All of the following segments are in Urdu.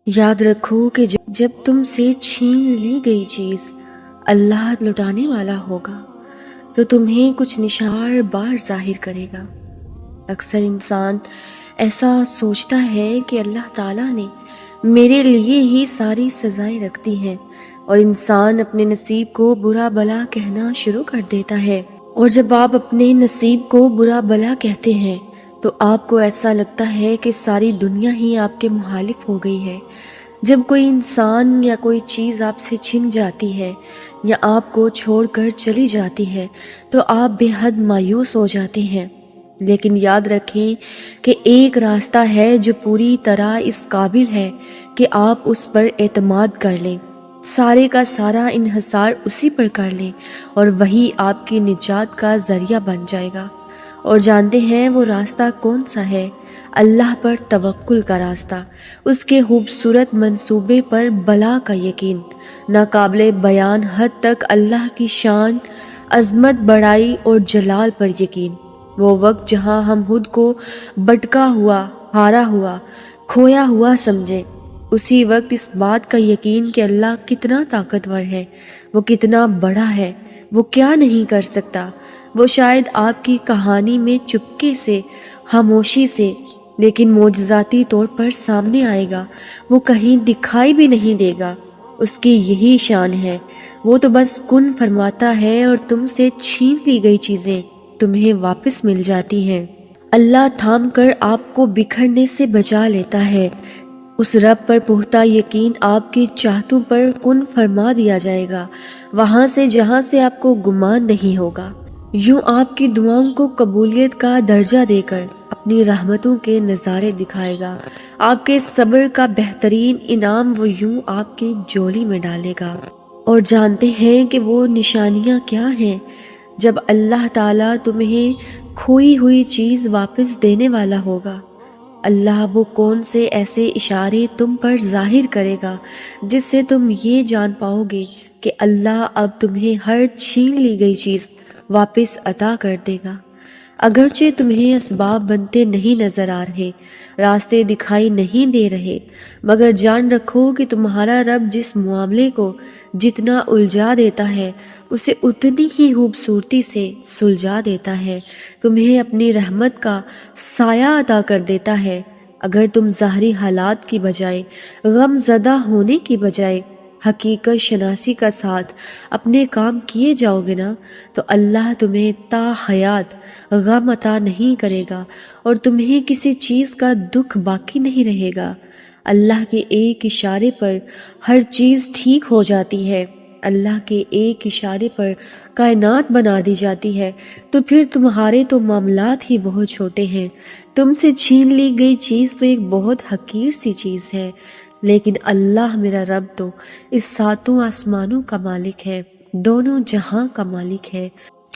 یاد رکھو کہ جب تم سے چھین لی گئی چیز اللہ لٹانے والا ہوگا تو تمہیں کچھ نشان بار ظاہر کرے گا۔ اکثر انسان ایسا سوچتا ہے کہ اللہ تعالیٰ نے میرے لیے ہی ساری سزائیں رکھ دی ہیں، اور انسان اپنے نصیب کو برا بلا کہنا شروع کر دیتا ہے۔ اور جب آپ اپنے نصیب کو برا بلا کہتے ہیں تو آپ کو ایسا لگتا ہے کہ ساری دنیا ہی آپ کے مخالف ہو گئی ہے۔ جب کوئی انسان یا کوئی چیز آپ سے چھن جاتی ہے یا آپ کو چھوڑ کر چلی جاتی ہے تو آپ بے حد مایوس ہو جاتے ہیں، لیکن یاد رکھیں کہ ایک راستہ ہے جو پوری طرح اس قابل ہے کہ آپ اس پر اعتماد کر لیں، سارے کا سارا انحصار اسی پر کر لیں، اور وہی آپ کی نجات کا ذریعہ بن جائے گا۔ اور جانتے ہیں وہ راستہ کون سا ہے؟ اللہ پر توکل کا راستہ، اس کے خوبصورت منصوبے پر بلا کا یقین، ناقابل بیان حد تک اللہ کی شان، عظمت، بڑائی اور جلال پر یقین۔ وہ وقت جہاں ہم خود کو بٹکا ہوا، ہارا ہوا، کھویا ہوا سمجھیں، اسی وقت اس بات کا یقین کہ اللہ کتنا طاقتور ہے، وہ کتنا بڑا ہے، وہ کیا نہیں کر سکتا، وہ شاید آپ کی کہانی میں چپکے سے، خاموشی سے، لیکن معجزاتی طور پر سامنے آئے گا۔ وہ کہیں دکھائی بھی نہیں دے گا۔ اس کی یہی شان ہے، وہ تو بس کن فرماتا ہے اور تم سے چھین لی گئی چیزیں تمہیں واپس مل جاتی ہیں۔ اللہ تھام کر آپ کو بکھرنے سے بچا لیتا ہے۔ اس رب پر پختہ یقین آپ کی چاہتوں پر کن فرما دیا جائے گا، وہاں سے جہاں سے آپ کو گمان نہیں ہوگا۔ یوں آپ کی دعاؤں کو قبولیت کا درجہ دے کر اپنی رحمتوں کے نظارے دکھائے گا۔ آپ کے صبر کا بہترین انعام وہ یوں آپ کی جولی میں ڈالے گا۔ اور جانتے ہیں کہ وہ نشانیاں کیا ہیں؟ جب اللہ تعالیٰ تمہیں کھوئی ہوئی چیز واپس دینے والا ہوگا، اللہ وہ کون سے ایسے اشارے تم پر ظاہر کرے گا جس سے تم یہ جان پاؤ گے کہ اللہ اب تمہیں ہر چھین لی گئی چیز واپس عطا کر دے گا۔ اگرچہ تمہیں اسباب بنتے نہیں نظر آ رہے، راستے دکھائی نہیں دے رہے، مگر جان رکھو کہ تمہارا رب جس معاملے کو جتنا الجھا دیتا ہے اسے اتنی ہی خوبصورتی سے سلجھا دیتا ہے، تمہیں اپنی رحمت کا سایہ عطا کر دیتا ہے۔ اگر تم ظاہری حالات کی بجائے، غم زدہ ہونے کی بجائے حقیقت شناسی کا ساتھ اپنے کام کیے جاؤ گے نا، تو اللہ تمہیں تا حیات غم عطا نہیں کرے گا اور تمہیں کسی چیز کا دکھ باقی نہیں رہے گا۔ اللہ کے ایک اشارے پر ہر چیز ٹھیک ہو جاتی ہے، اللہ کے ایک اشارے پر کائنات بنا دی جاتی ہے، تو پھر تمہارے تو معاملات ہی بہت چھوٹے ہیں۔ تم سے چھین لی گئی چیز تو ایک بہت حقیر سی چیز ہے، لیکن اللہ میرا رب تو اس ساتوں آسمانوں کا مالک ہے، دونوں جہاں کا مالک ہے۔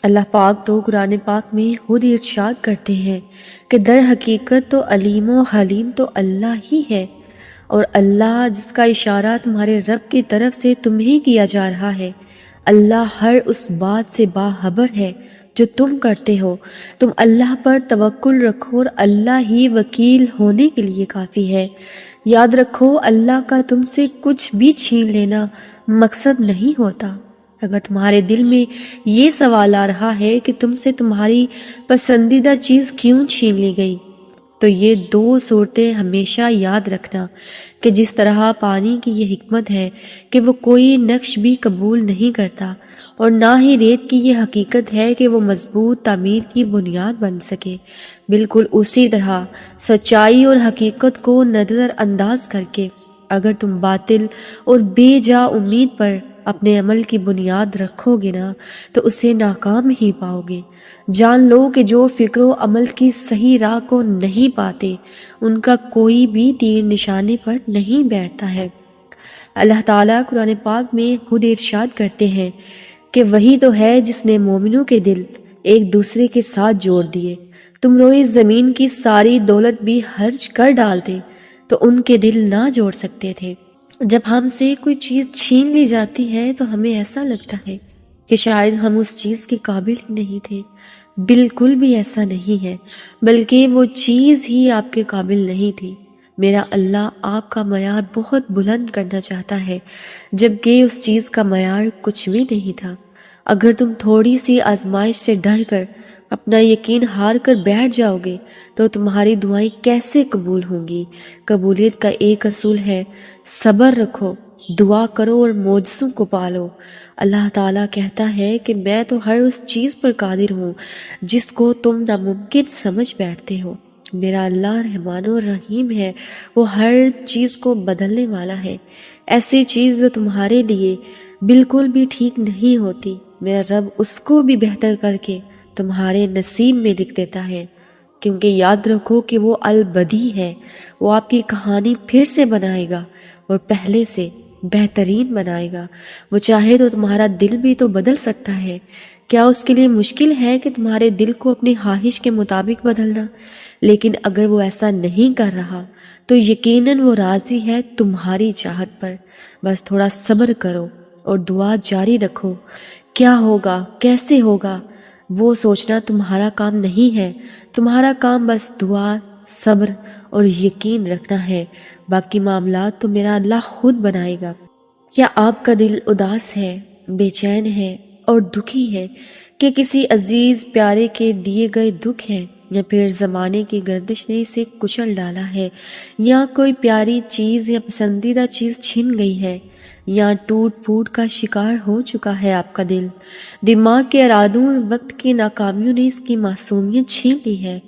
اللہ پاک تو قرآن پاک میں خود ارشاد کرتے ہیں کہ در حقیقت تو علیم و حلیم تو اللہ ہی ہے، اور اللہ جس کا اشارہ تمہارے رب کی طرف سے تمہیں کیا جا رہا ہے، اللہ ہر اس بات سے باخبر ہے جو تم کرتے ہو۔ تم اللہ پر توکل رکھو اور اللہ ہی وکیل ہونے کے لیے کافی ہے۔ یاد رکھو اللہ کا تم سے کچھ بھی چھین لینا مقصد نہیں ہوتا۔ اگر تمہارے دل میں یہ سوال آ رہا ہے کہ تم سے تمہاری پسندیدہ چیز کیوں چھین لی گئی، تو یہ دو صورتیں ہمیشہ یاد رکھنا کہ جس طرح پانی کی یہ حکمت ہے کہ وہ کوئی نقش بھی قبول نہیں کرتا، اور نہ ہی ریت کی یہ حقیقت ہے کہ وہ مضبوط تعمیر کی بنیاد بن سکے، بالکل اسی طرح سچائی اور حقیقت کو نظر انداز کر کے اگر تم باطل اور بے جا امید پر اپنے عمل کی بنیاد رکھو گے نا تو اسے ناکام ہی پاؤ گے۔ جان لو کہ جو فکر و عمل کی صحیح راہ کو نہیں پاتے ان کا کوئی بھی تیر نشانے پر نہیں بیٹھتا ہے۔ اللہ تعالیٰ قرآن پاک میں خود ارشاد کرتے ہیں کہ وہی تو ہے جس نے مومنوں کے دل ایک دوسرے کے ساتھ جوڑ دیے۔ تم روئے زمین کی ساری دولت بھی خرچ کر ڈالتے تو ان کے دل نہ جوڑ سکتے تھے۔ جب ہم سے کوئی چیز چھین لی جاتی ہے تو ہمیں ایسا لگتا ہے کہ شاید ہم اس چیز کے قابل ہی نہیں تھے۔ بالکل بھی ایسا نہیں ہے، بلکہ وہ چیز ہی آپ کے قابل نہیں تھی۔ میرا اللہ آپ کا معیار بہت بلند کرنا چاہتا ہے، جبکہ اس چیز کا معیار کچھ بھی نہیں تھا۔ اگر تم تھوڑی سی آزمائش سے ڈر کر اپنا یقین ہار کر بیٹھ جاؤ گے تو تمہاری دعائیں کیسے قبول ہوں گی؟ قبولیت کا ایک اصول ہے، صبر رکھو، دعا کرو اور معجزوں کو پالو۔ اللہ تعالیٰ کہتا ہے کہ میں تو ہر اس چیز پر قادر ہوں جس کو تم ناممکن سمجھ بیٹھتے ہو۔ میرا اللہ رحمان و رحیم ہے، وہ ہر چیز کو بدلنے والا ہے۔ ایسی چیز جو تمہارے لیے بالکل بھی ٹھیک نہیں ہوتی، میرا رب اس کو بھی بہتر کر کے تمہارے نصیب میں لکھ دیتا ہے، کیونکہ یاد رکھو کہ وہ البدی ہے۔ وہ آپ کی کہانی پھر سے بنائے گا اور پہلے سے بہترین بنائے گا۔ وہ چاہے تو تمہارا دل بھی تو بدل سکتا ہے۔ کیا اس کے لیے مشکل ہے کہ تمہارے دل کو اپنی خواہش کے مطابق بدلنا؟ لیکن اگر وہ ایسا نہیں کر رہا تو یقیناً وہ راضی ہے تمہاری چاہت پر۔ بس تھوڑا صبر کرو اور دعا جاری رکھو۔ کیا ہوگا، کیسے ہوگا، وہ سوچنا تمہارا کام نہیں ہے۔ تمہارا کام بس دعا، صبر اور یقین رکھنا ہے۔ باقی معاملات تو میرا اللہ خود بنائے گا۔ کیا آپ کا دل اداس ہے، بے چین ہے اور دکھی ہے کہ کسی عزیز پیارے کے دیے گئے دکھ ہیں، یا پھر زمانے کی گردش نے اسے کچل ڈالا ہے، یا کوئی پیاری چیز یا پسندیدہ چیز چھن گئی ہے، یا ٹوٹ پھوٹ کا شکار ہو چکا ہے آپ کا دل؟ دماغ کے ارادوں اور وقت کی ناکامیوں نے اس کی معصومیت چھین لی ہے۔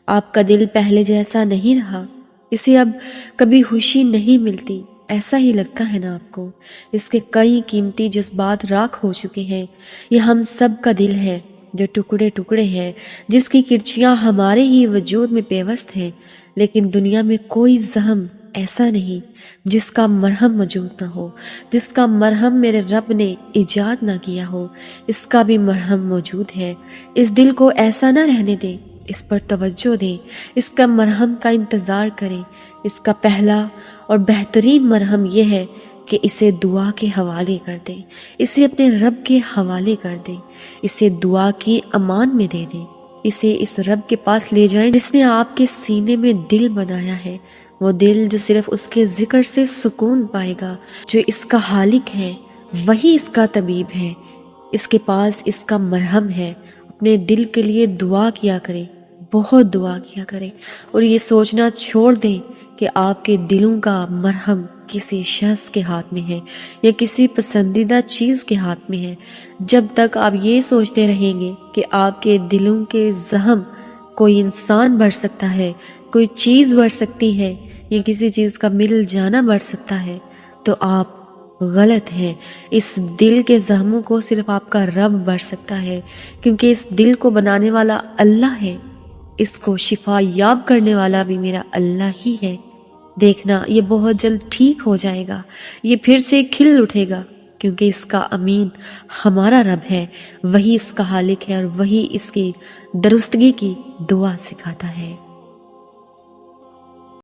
آپ کا دل پہلے جیسا نہیں رہا، اسے اب کبھی خوشی نہیں ملتی، ایسا ہی لگتا ہے نا آپ کو؟ اس کے کئی قیمتی جذبات راکھ ہو چکے ہیں۔ یہ ہم سب کا دل ہے جو ٹکڑے ٹکڑے ہیں، جس کی کرچیاں ہمارے ہی وجود میں پیوست ہیں، لیکن دنیا میں کوئی زخم ایسا نہیں جس کا مرہم موجود نہ ہو، جس کا مرہم میرے رب نے ایجاد نہ کیا ہو۔ اس کا بھی مرہم موجود ہے۔ اس دل کو ایسا نہ رہنے دیں، اس پر توجہ دیں، اس کا مرہم کا انتظار کریں۔ اس کا پہلا اور بہترین مرہم یہ ہے کہ اسے دعا کے حوالے کر دیں، اسے اپنے رب کے حوالے کر دیں، اسے دعا کی امان میں دے دیں، اسے اس رب کے پاس لے جائیں جس نے آپ کے سینے میں دل بنایا ہے، وہ دل جو صرف اس کے ذکر سے سکون پائے گا۔ جو اس کا خالق ہے وہی اس کا طبیب ہے، اس کے پاس اس کا مرہم ہے۔ اپنے دل کے لیے دعا کیا کریں، بہت دعا کیا کریں، اور یہ سوچنا چھوڑ دیں کہ آپ کے دلوں کا مرہم کسی شخص کے ہاتھ میں ہے یا کسی پسندیدہ چیز کے ہاتھ میں ہے۔ جب تک آپ یہ سوچتے رہیں گے کہ آپ کے دلوں کے زخم کوئی انسان بڑھ سکتا ہے، کوئی چیز بڑھ سکتی ہے، یا کسی چیز کا مل جانا بڑھ سکتا ہے، تو آپ غلط ہیں۔ اس دل کے زخموں کو صرف آپ کا رب بڑھ سکتا ہے، کیونکہ اس دل کو بنانے والا اللہ ہے، اس کو شفا یاب کرنے والا بھی میرا اللہ ہی ہے۔ دیکھنا یہ بہت جلد ٹھیک ہو جائے گا، یہ پھر سے کھل اٹھے گا، کیونکہ اس کا امین ہمارا رب ہے، وہی اس کا خالق ہے اور وہی اس کی درستگی کی دعا سکھاتا ہے۔